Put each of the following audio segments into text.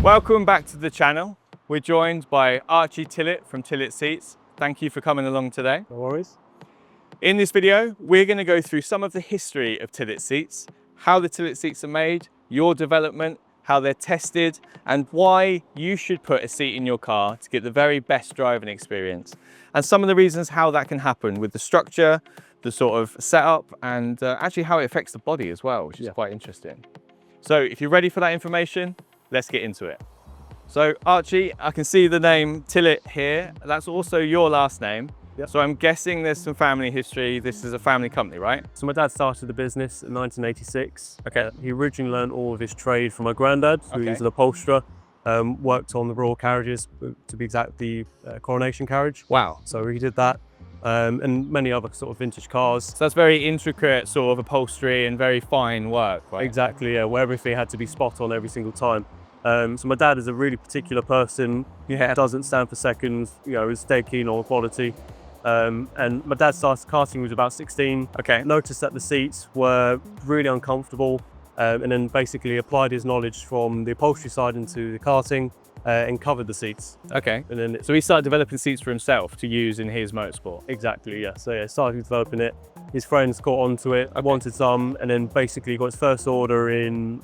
Welcome back to the channel. We're joined by Archie Tillett from Tillett Seats. Thank you for coming along today. No worries. In this video, we're going to go through some of the history of Tillett Seats, how the Tillett Seats are made, your development, how they're tested, and why you should put a seat in your car to get the very best driving experience. And some of the reasons how that can happen with the structure, the sort of setup, and actually how it affects the body as well, which is quite interesting. So if you're ready for that information, let's get into it. So Archie, I can see the name Tillett here. That's also your last name. Yep. So I'm guessing there's some family history. This is a family company, right? So my dad started the business in 1986. Okay. He originally learned all of his trade from my granddad, who is an upholsterer. Worked on the royal carriages, to be exact, the coronation carriage. Wow. So he did that, and many other sort of vintage cars. So that's very intricate sort of upholstery and very fine work, right? Exactly, yeah, where everything had to be spot on every single time. So my dad is a really particular person. Doesn't stand for seconds, is dead keen on quality. And my dad started karting when he was about 16. Okay. Noticed that the seats were really uncomfortable, and then basically applied his knowledge from the upholstery side into the karting and covered the seats. Okay. And then So he started developing seats for himself to use in his motorsport. exactly, yeah. So yeah, started developing it. His friends caught onto it, wanted some, and then basically got his first order in,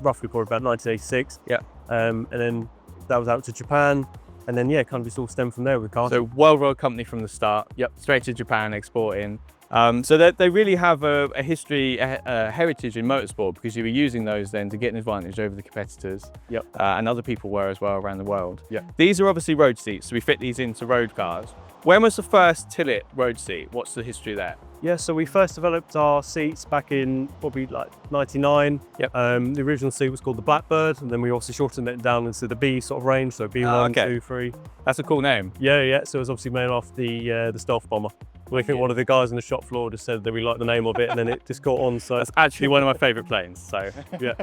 roughly probably about 1986. Yeah. And then that was out to Japan. And then, kind of it's all stemmed from there with karting. So well-run company from the start. Yep. Straight to Japan, exporting. So they really have a history, a heritage in motorsport, because you were using those then to get an advantage over the competitors. Yep. And other people were as well around the world. Yep. These are obviously road seats, so we fit these into road cars. When was the first Tillett road seat? What's the history there? Yeah, so we first developed our seats back in probably like 99. Yep. The original seat was called the Blackbird, and then we also shortened it down into the B sort of range, so B1, okay. 2, 3. That's a cool name. Yeah. So it was obviously made off the stealth bomber. I think one of the guys on the shop floor just said that we liked the name of it, and then it just caught on. So That's actually one of my favourite planes. So yeah.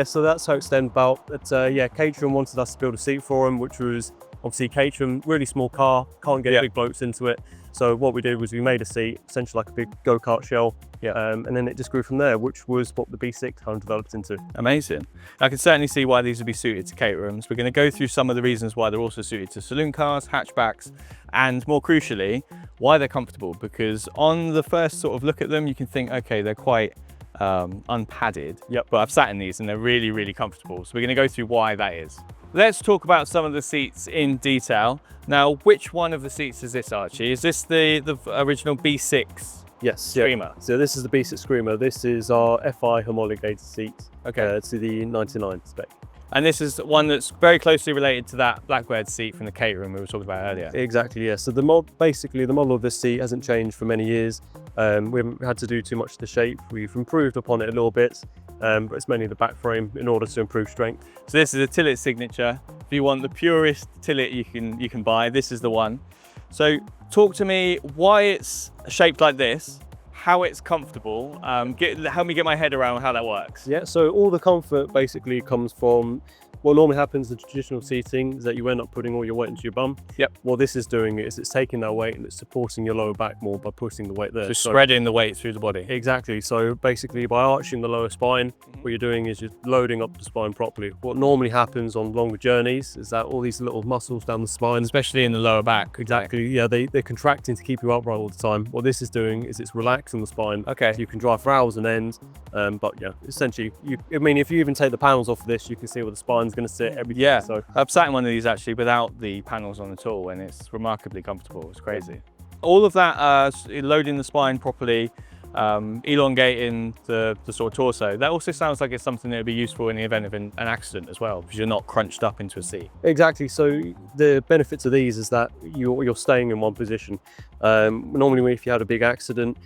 So that's how it stemmed about. But Caterham wanted us to build a seat for them, which was obviously Caterham, really small car, can't get big blokes into it. So what we did was we made a seat, essentially like a big go-kart shell. Yeah. And then it just grew from there, which was what the B6 kind of developed into. amazing. I can certainly see why these would be suited to Caterhams. We're going to go through some of the reasons why they're also suited to saloon cars, hatchbacks, and more crucially, why they're comfortable. Because on the first sort of look at them, you can think, okay, they're quite unpadded. Yep. But I've sat in these and they're really, really comfortable. So we're going to go through why that is. Let's talk about some of the seats in detail. Now, which one of the seats is this, Archie? Is this the original B6 Yes. Screamer? So this is the B6 Screamer. This is our FI homologated seat. Okay. To the 99 spec. And this is one that's very closely related to that Blackbird seat from the Caterham we were talking about earlier. Exactly, yeah. So the model of this seat hasn't changed for many years. We haven't had to do too much to the shape. We've improved upon it a little bit, but it's mainly the back frame in order to improve strength. So this is a Tillett signature. If you want the purest Tillett you can buy, this is the one. So talk to me why it's shaped like this, how it's comfortable. Help me get my head around how that works. Yeah, so all the comfort basically comes from what normally happens in traditional seating is that you end up putting all your weight into your bum. Yep. What this is doing is it's taking that weight and it's supporting your lower back more by pushing the weight there. So spreading the weight through the body. Exactly. So basically by arching the lower spine, what you're doing is you're loading up the spine properly. What normally happens on longer journeys is that all these little muscles down the spine, Especially in the lower back. exactly, yeah, they're contracting to keep you upright all the time. What this is doing is it's relaxing the spine. Okay. So you can drive for hours on end. But yeah, essentially, if you even take the panels off of this, you can see where the spine's going to sit, everything. Yeah, So I've sat in one of these actually without the panels on at all, and it's remarkably comfortable. It's crazy. All of that loading the spine properly, elongating the sort of torso, that also sounds like it's something that would be useful in the event of an accident as well, because you're not crunched up into a seat. exactly. So the benefits of these is that you're staying in one position. Normally, if you had a big accident,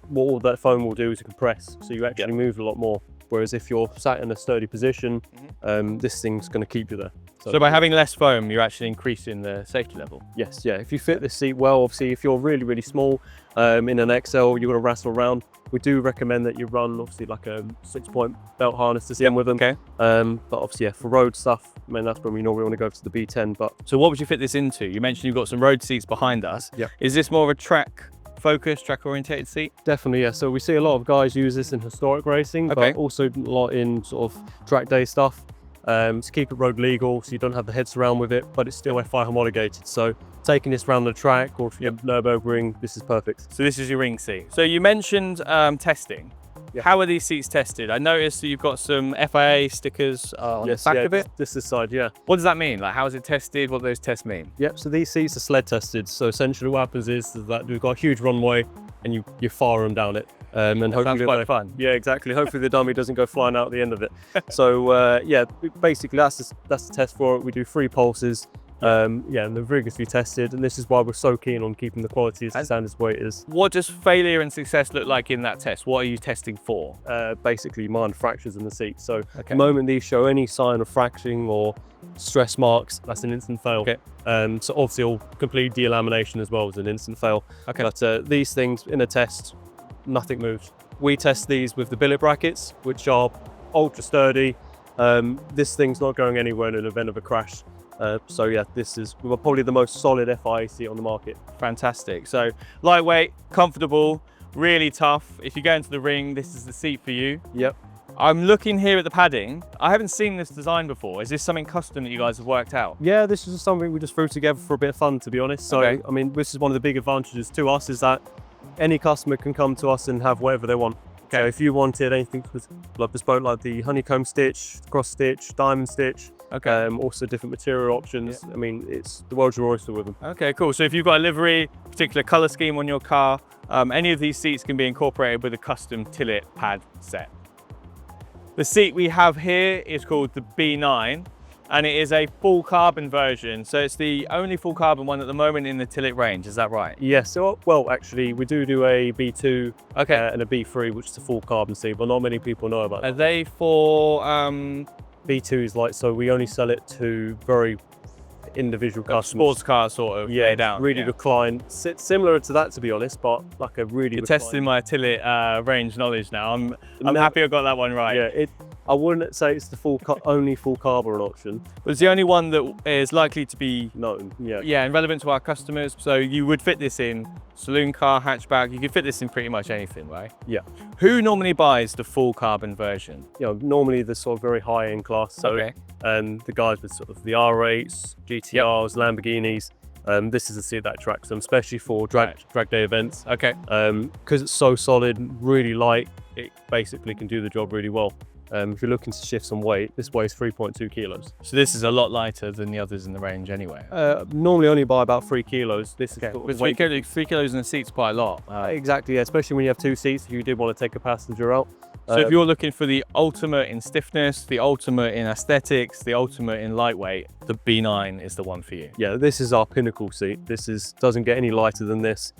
what all that foam will do is compress, so you actually move a lot more. Whereas if you're sat in a sturdy position, this thing's going to keep you there. So by having less foam, you're actually increasing the safety level. Yes, yeah. If you fit this seat well, obviously, if you're really, really small in an XL, you're going to wrestle around. We do recommend that you run obviously like a 6-point belt harness to stand with them. Okay. But obviously, yeah, for road stuff, I mean, that's when we normally want to go to the B10. But So what would you fit this into? You mentioned you've got some road seats behind us. Yeah. Is this more of a track focused, track orientated seat? definitely, yeah. So we see a lot of guys use this in historic racing, Okay. but also a lot in sort of track day stuff. to keep it road legal, so you don't have the head surround with it, but it's still FI homologated. So taking this around the track, or if you have Nürburgring, this is perfect. So this is your ring seat. So you mentioned testing. Yeah. How are these seats tested? I noticed that you've got some FIA stickers on the back of it. This side, yeah. What does that mean? Like, how is it tested? What do those tests mean? Yep, so these seats are sled tested. So essentially what happens is that we've got a huge runway and you fire them down it. And hopefully Sounds quite fun. Yeah, exactly. Hopefully the dummy doesn't go flying out at the end of it. So yeah, basically that's the test for it. We do 3 pulses. And they're rigorously tested, and this is why we're so keen on keeping the quality as the standards way it is. What does failure and success look like in that test? What are you testing for? Basically minor fractures in the seat. So the moment these show any sign of fracturing or stress marks, that's an instant fail. Okay. So obviously all complete delamination as well is an instant fail. Okay. But these things in a test, nothing moves. We test these with the billet brackets, which are ultra sturdy. This thing's not going anywhere in an event of a crash. So yeah, this is probably the most solid FI seat on the market. Fantastic. So lightweight, comfortable, really tough. If you go into the ring, this is the seat for you. Yep. I'm looking here at the padding. I haven't seen this design before. Is this something custom that you guys have worked out? Yeah, this is something we just threw together for a bit of fun, to be honest. So I mean, this is one of the big advantages to us, is that any customer can come to us and have whatever they want. Okay. So if you wanted anything like bespoke, like the honeycomb stitch, cross stitch, diamond stitch, also different material options. Yeah. I mean, it's the world's your oyster with them. Okay, cool. So if you've got a livery, particular color scheme on your car, any of these seats can be incorporated with a custom Tillett pad set. The seat we have here is called the B9, and it is a full carbon version. So it's the only full carbon one at the moment in the Tillett range. Is that right? Yes. So, well, actually, we do a B2 and a B3, which is a full carbon seat, but not many people know about that. Are they for B2 is like, so we only sell it to very individual customers. Sports car sort of laid out. Really reclined. Similar to that, to be honest, but like a really You're testing my Tillett range knowledge now. I'm happy I got that one right. Yeah, I wouldn't say it's the only full carbon option. But it's the only one that is likely to be known. Yeah. Yeah, and relevant to our customers. So you would fit this in saloon car, hatchback. You could fit this in pretty much anything, right? Yeah. Who normally buys the full carbon version? You know, normally the sort of very high end class. So the guys with sort of the R8s, GTRs, Lamborghinis. This is a seat that attracts them, especially for drag day events. Okay. Because it's so solid, really light, it basically can do the job really well. If you're looking to shift some weight, this weighs 3.2 kilos. So this is a lot lighter than the others in the range anyway? Normally only by about 3 kilos. This is with 3 kilos in the seat's quite a lot. Exactly, yeah, especially when you have 2 seats, if you did want to take a passenger out. So if you're looking for the ultimate in stiffness, the ultimate in aesthetics, the ultimate in lightweight, the B9 is the one for you. Yeah, this is our pinnacle seat. This doesn't get any lighter than this.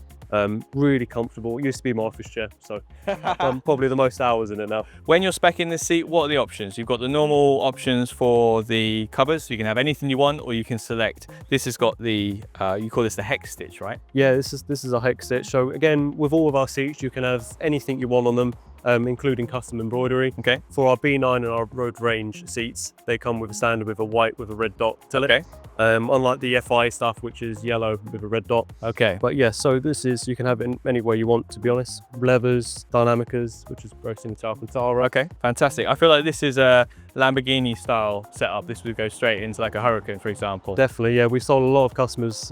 Really comfortable. It used to be my office chair, so I've done probably the most hours in it now. When you're speccing this seat, what are the options? You've got the normal options for the covers, so you can have anything you want, or you can select. This has got the, you call this the hex stitch, right? Yeah, this is a hex stitch. So again, with all of our seats, you can have anything you want on them. Including custom embroidery. Okay. For our B9 and our road range seats, they come with a standard with a white with a red dot. Okay. Unlike the FI stuff, which is yellow with a red dot. Okay. But yeah, so this is, you can have it in any way you want, to be honest. Levers, Dynamicas, which is very similar to Alcantara. Okay, fantastic. I feel like this is a Lamborghini style setup. This would go straight into like a Huracan, for example. Definitely, yeah. We sold a lot of customers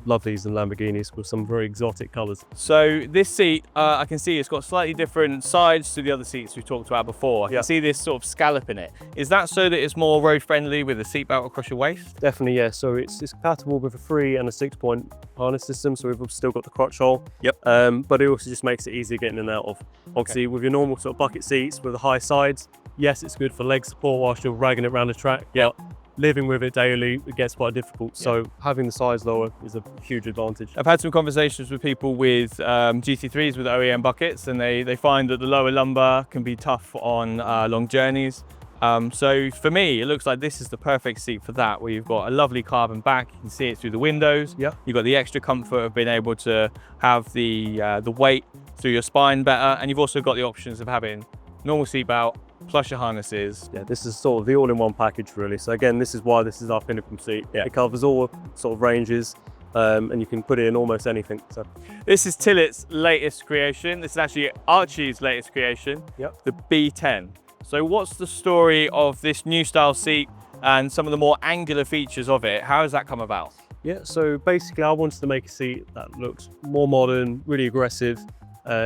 love these in Lamborghinis with some very exotic colors. So this seat, I can see it's got slightly different sides to the other seats we've talked about before. I can see this sort of scallop in it. Is that so that it's more road friendly with a seatbelt across your waist? Definitely, yeah. So it's compatible with a 3 and a 6-point harness system. So we've still got the crotch hole. Yep. But it also just makes it easier getting in and out of. Obviously, with your normal sort of bucket seats with the high sides, yes, it's good for leg support whilst you're ragging it around the track. Yeah. Living with it daily, it gets quite difficult. So having the size lower is a huge advantage. I've had some conversations with people with GT3s with OEM buckets, and they find that the lower lumbar can be tough on long journeys. So for me, it looks like this is the perfect seat for that, where you've got a lovely carbon back. You can see it through the windows. Yeah. You've got the extra comfort of being able to have the weight through your spine better, and you've also got the options of having normal seatbelt, plus your harnesses. Yeah, this is sort of the all-in-one package, really. So again, this is why this is our pinnacle seat. Yeah. It covers all sort of ranges, and you can put it in almost anything. So this is Tillett's latest creation. This is actually Archie's latest creation. Yep. The B10. So what's the story of this new style seat? and some of the more angular features of it. How has that come about? Yeah, so basically I wanted to make a seat that looks more modern, really aggressive.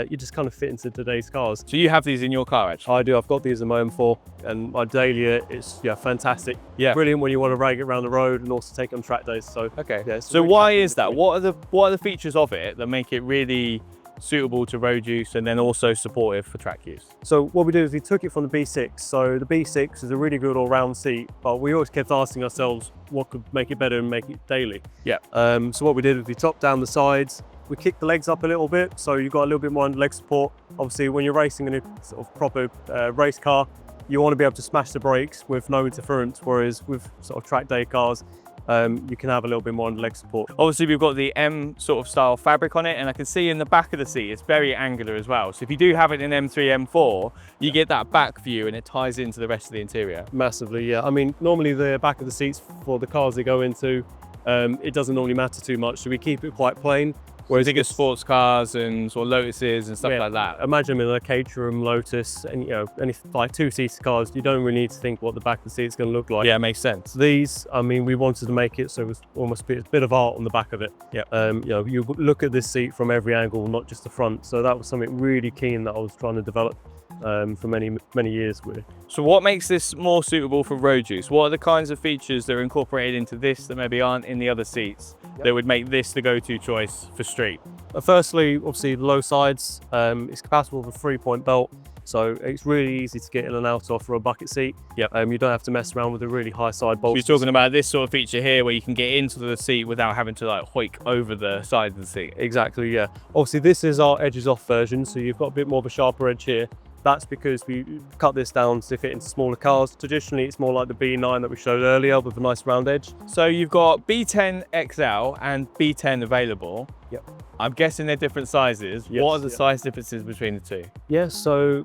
You just kind of fit into today's cars. So you have these in your car, actually? I do, I've got these in my M4, and my Dahlia is fantastic. Yeah. Brilliant when you want to rag it around the road and also take it on track days. So Okay. yeah, So why is that? What are the features of it that make it really suitable to road use and then also supportive for track use? So what we did is we took it from the B6. So the B6 is a really good all-round seat, but we always kept asking ourselves what could make it better and make it daily. Yeah. So what we did is we topped down the sides, we kicked the legs up a little bit, so you've got a little bit more leg support. Obviously, when you're racing in a sort of proper race car, you want to be able to smash the brakes with no interference, whereas with sort of track day cars, you can have a little bit more leg support. Obviously, we've got the M sort of style fabric on it, and I can see in the back of the seat, it's very angular as well. So if you do have it in M3, M4, you get that back view and it ties into the rest of the interior. Massively, yeah. I mean, normally the back of the seats for the cars they go into, it doesn't normally matter too much, so we keep it quite plain. Whereas bigger sports cars and sort of Lotuses and stuff like that. Imagine in a Caterham, Lotus, and any like two-seater cars, you don't really need to think what the back of the seat is going to look like. Yeah, it makes sense. These, I mean, we wanted to make it so it was almost a bit of art on the back of it. Yeah. You look at this seat from every angle, not just the front. So that was something really keen that I was trying to develop for many years really. So what makes this more suitable for road use? What are the kinds of features that are incorporated into this that maybe aren't in the other seats that would make this the go-to choice for street? Firstly, obviously the low sides. It's compatible with a 3-point belt, so it's really easy to get in and out of for a bucket seat. Yeah. You don't have to mess around with the really high side bolts. So you're talking about this sort of feature here where you can get into the seat without having to like hoik over the side of the seat. Exactly, yeah. Obviously this is our edges off version, so you've got a bit more of a sharper edge here. That's because we cut this down to fit into smaller cars. Traditionally, it's more like the B9 that we showed earlier with a nice round edge. So you've got B10 XL and B10 available. Yep. I'm guessing they're different sizes. Yes, what are the size differences between the two? Yeah, so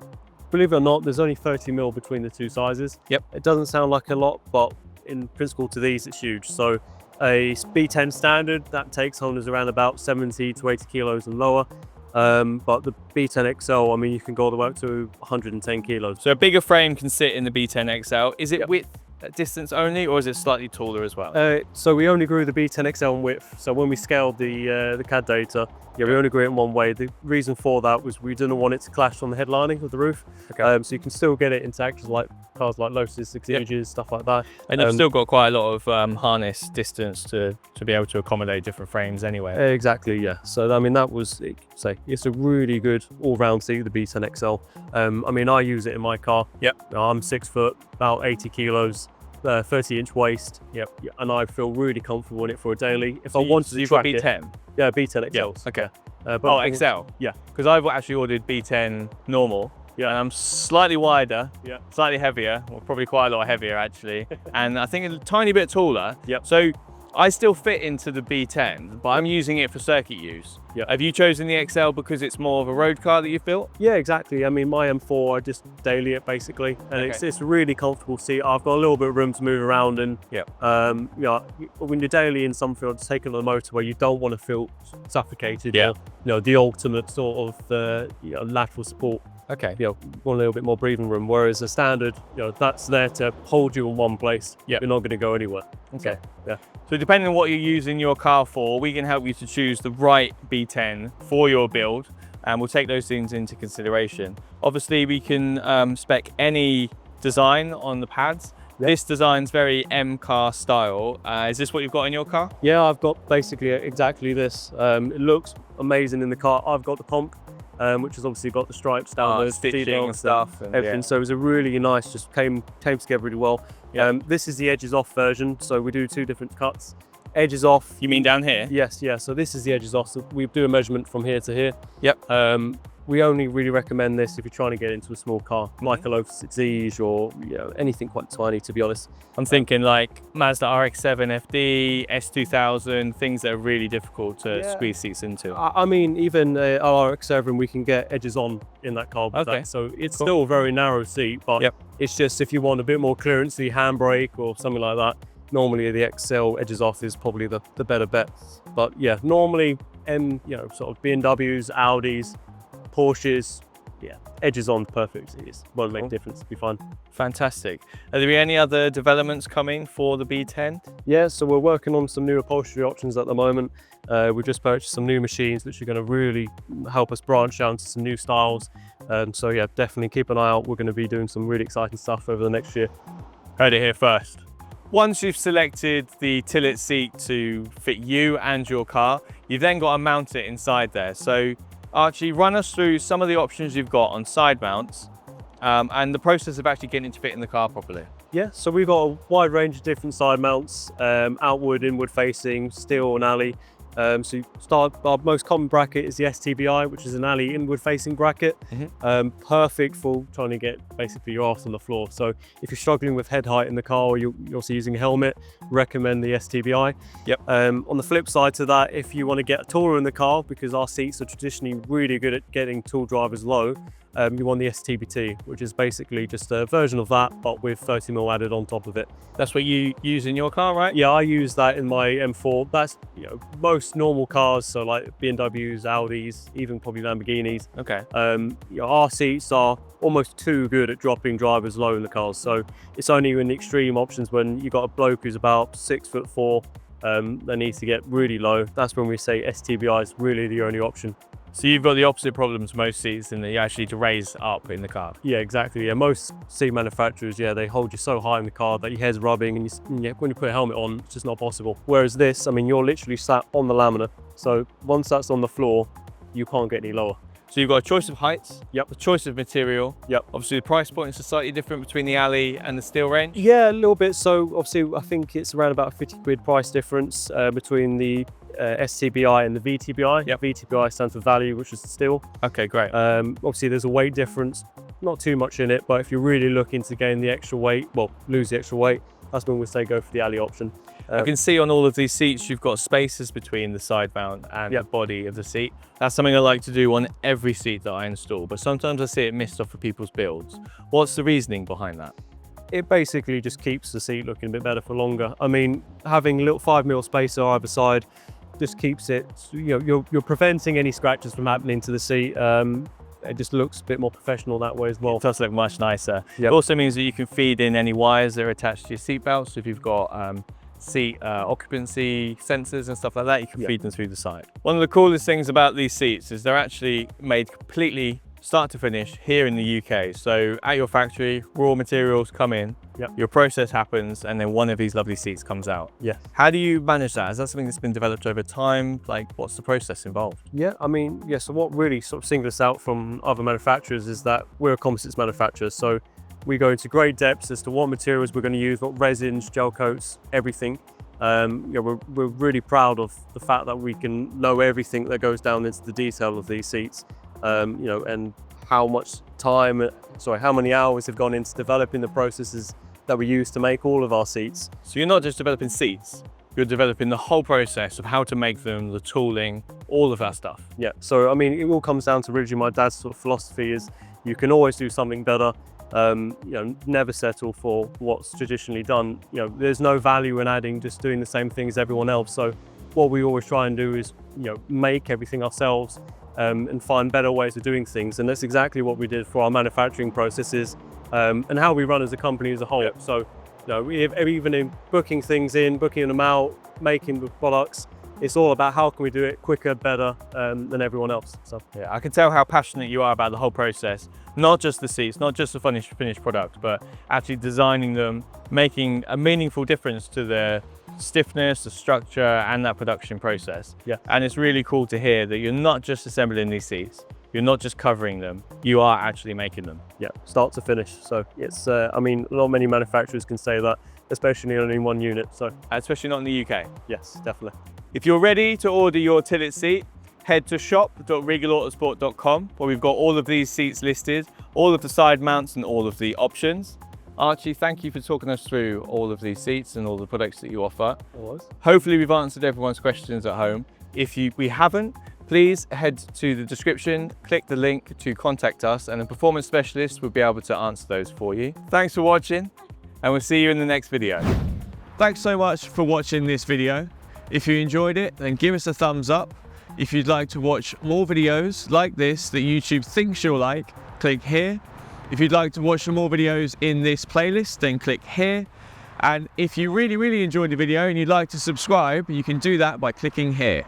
believe it or not, there's only 30mm between the two sizes. Yep. It doesn't sound like a lot, but in principle to these, it's huge. So a B10 standard, that takes home is around about 70 to 80 kilos and lower. But the B10 XL, I mean, you can go all the way up to 110 kilos. So a bigger frame can sit in the B10 XL. Is it width distance only, or is it slightly taller as well? So we only grew the B10 XL in width. So when we scaled the CAD data, we only grew it in one way. The reason for that was we didn't want it to clash on the headlining of the roof. Okay. So you can still get it into actually like cars like Lotus 6 inches, stuff like that. And you've still got quite a lot of harness distance to be able to accommodate different frames anyway. Exactly, yeah. So I mean, that was, it's a really good all-round seat, the B10 XL. I mean, I use it in my car. Yep. I'm 6 foot, about 80 kilos. 30-inch waist. Yep. And I feel really comfortable in it for a daily. If so I wanted to you've got track B10? it, yeah, B10 XLs. Yep. Okay. But XL? Yeah. Because I've actually ordered B10 normal. Yeah. And I'm slightly wider, yeah, slightly heavier, well, probably quite a lot heavier actually, and I think a tiny bit taller. Yep. So I still fit into the B10, but I'm using it for circuit use. Yeah. Have you chosen the XL because it's more of a road car that you've built? Yeah, exactly. I mean, my M4, I just daily it basically, and it's a really comfortable seat. I've got a little bit of room to move around, and when you're daily in some fields, taking on the motorway, you don't want to feel suffocated. Yeah. Or, the ultimate sort of lateral support. Okay. Want a little bit more breathing room. Whereas a standard, that's there to hold you in one place. Yeah. You're not going to go anywhere. Okay. Yeah. So depending on what you're using your car for, we can help you to choose the right B10 for your build, and we'll take those things into consideration. Obviously, we can spec any design on the pads. Yep. This design's very M car style. Is this what you've got in your car? Yeah, I've got basically exactly this. It looks amazing in the car. I've got the pomp, which has obviously got the stripes down the stitching and stuff and everything. So it was a really nice, just came together really well. Yep. This is the edges off version, so we do 2 different cuts. Edges off. You mean down here? Yes, yeah. So this is the edges off. So we do a measurement from here to here. Yep. We only really recommend this if you're trying to get into a small car, like a Lotus 6 or anything quite tiny, to be honest. I'm thinking like Mazda RX-7 FD, S2000, things that are really difficult to squeeze seats into. I mean, even our RX-7, we can get edges on in that car. Okay. So it's still a very narrow seat, but it's just if you want a bit more clearance, the handbrake or something like that, normally the XL edges off is probably the better bet. But yeah, normally sort of BMWs, Audis, Porsches, yeah, edges on perfect. It won't make a difference. It'll be fine. Fantastic. Are there any other developments coming for the B10? Yeah, so we're working on some new upholstery options at the moment. We've just purchased some new machines which are going to really help us branch out into some new styles. So yeah, definitely keep an eye out. We're going to be doing some really exciting stuff over the next year. Heard it here first. Once you've selected the Tillett seat to fit you and your car, you've then got to mount it inside there. So Archie, run us through some of the options you've got on side mounts and the process of actually getting it to fit in the car properly. Yeah, so we've got a wide range of different side mounts, outward, inward facing, steel and alley. So you start, our most common bracket is the STBI, which is an alley inward facing bracket. Perfect for trying to get basically your arse on the floor. So if you're struggling with head height in the car, or you're also using a helmet, recommend the STBI. Yep. On the flip side to that, if you want to get taller in the car, because our seats are traditionally really good at getting tall drivers low, you want the STBT, which is basically just a version of that, but with 30mm added on top of it. That's what you use in your car, right? Yeah, I use that in my M4. That's, you know, most normal cars, so like BMWs, Audis, even probably Lamborghinis. Okay. You know, our seats are almost too good at dropping drivers low in the cars, so it's only in the extreme options when you got a bloke who's about 6'4", that needs to get really low. That's when we say STBI is really the only option. So you've got the opposite problems most seats in that you actually need to raise up in the car. Yeah, exactly. Yeah, most seat manufacturers, yeah, they hold you so high in the car that your head's rubbing, and when you put a helmet on, it's just not possible. Whereas this, I mean, you're literally sat on the laminar, so once that's on the floor, you can't get any lower. So you've got a choice of heights, Yep. a choice of material. Yep. Obviously the price point is slightly different between the alley and the steel range. Yeah, a little bit. So obviously, I think it's around about a 50 quid price difference between the STBI and the VTBI. Yep. VTBI stands for value, which is steel. Okay, great. Obviously, there's a weight difference, not too much in it, but if you're really looking to gain the extra weight, well, lose the extra weight, that's when we say go for the alley option. I can see on all of these seats you've got spaces between the side mount and Yep. the body of the seat. That's something I like to do on every seat that I install, but sometimes I see it missed off of people's builds. What's the reasoning behind that? It basically just keeps the seat looking a bit better for longer. I mean, having a little 5mm spacer either side just keeps it, you know, you're preventing any scratches from happening to the seat. It just looks a bit more professional that way as well. It does look much nicer. Yep. It also means that you can feed in any wires that are attached to your seat belts. So if you've got seat occupancy sensors and stuff like that, you can feed them through the side. One of the coolest things about these seats is they're actually made completely start to finish here in the UK. So at your factory, raw materials come in, your process happens, and then one of these lovely seats comes out. Yeah. How do you manage that? Is that something that's been developed over time? Like, what's the process involved? Yeah, I mean, yeah, so what really sort of singles us out from other manufacturers is that we're a composites manufacturer. So we go into great depths as to what materials we're going to use, what resins, gel coats, everything. You know, we're really proud of the fact that we can know everything that goes down into the detail of these seats. You know, and how much time, how many hours have gone into developing the processes that we use to make all of our seats. So you're not just developing seats, you're developing the whole process of how to make them, the tooling, all of that stuff. Yeah, so I mean, it all comes down to originally my dad's sort of philosophy is you can always do something better. You know, never settle for what's traditionally done. You know, there's no value in adding just doing the same thing as everyone else. So what we always try and do is, you know, make everything ourselves and find better ways of doing things. And that's exactly what we did for our manufacturing processes and how we run as a company as a whole. Yep. So, you know, we have, even in booking things in, booking them out, making the products, it's all about how can we do it quicker, better than everyone else. So yeah, I can tell how passionate you are about the whole process, not just the seats, not just the finished product, but actually designing them, making a meaningful difference to the stiffness, the structure, and that production process. Yeah. And it's really cool to hear that you're not just assembling these seats, you're not just covering them, you are actually making them. yeah, start to finish. So it's, I mean, not many manufacturers can say that, especially only in one unit. So Especially not in the UK. yes, definitely. If you're ready to order your Tillett seat, head to shop.regalautosport.com, where we've got all of these seats listed, all of the side mounts and all of the options. Archie, thank you for talking us through all of these seats and all the products that you offer. Hopefully we've answered everyone's questions at home. If we haven't, please head to the description, click the link to contact us, and a performance specialist will be able to answer those for you. Thanks for watching, and we'll see you in the next video. Thanks so much for watching this video. If you enjoyed it, then give us a thumbs up. If you'd like to watch more videos like this that YouTube thinks you'll like, click here. If you'd like to watch some more videos in this playlist, then click here. And if you really enjoyed the video and you'd like to subscribe, you can do that by clicking here.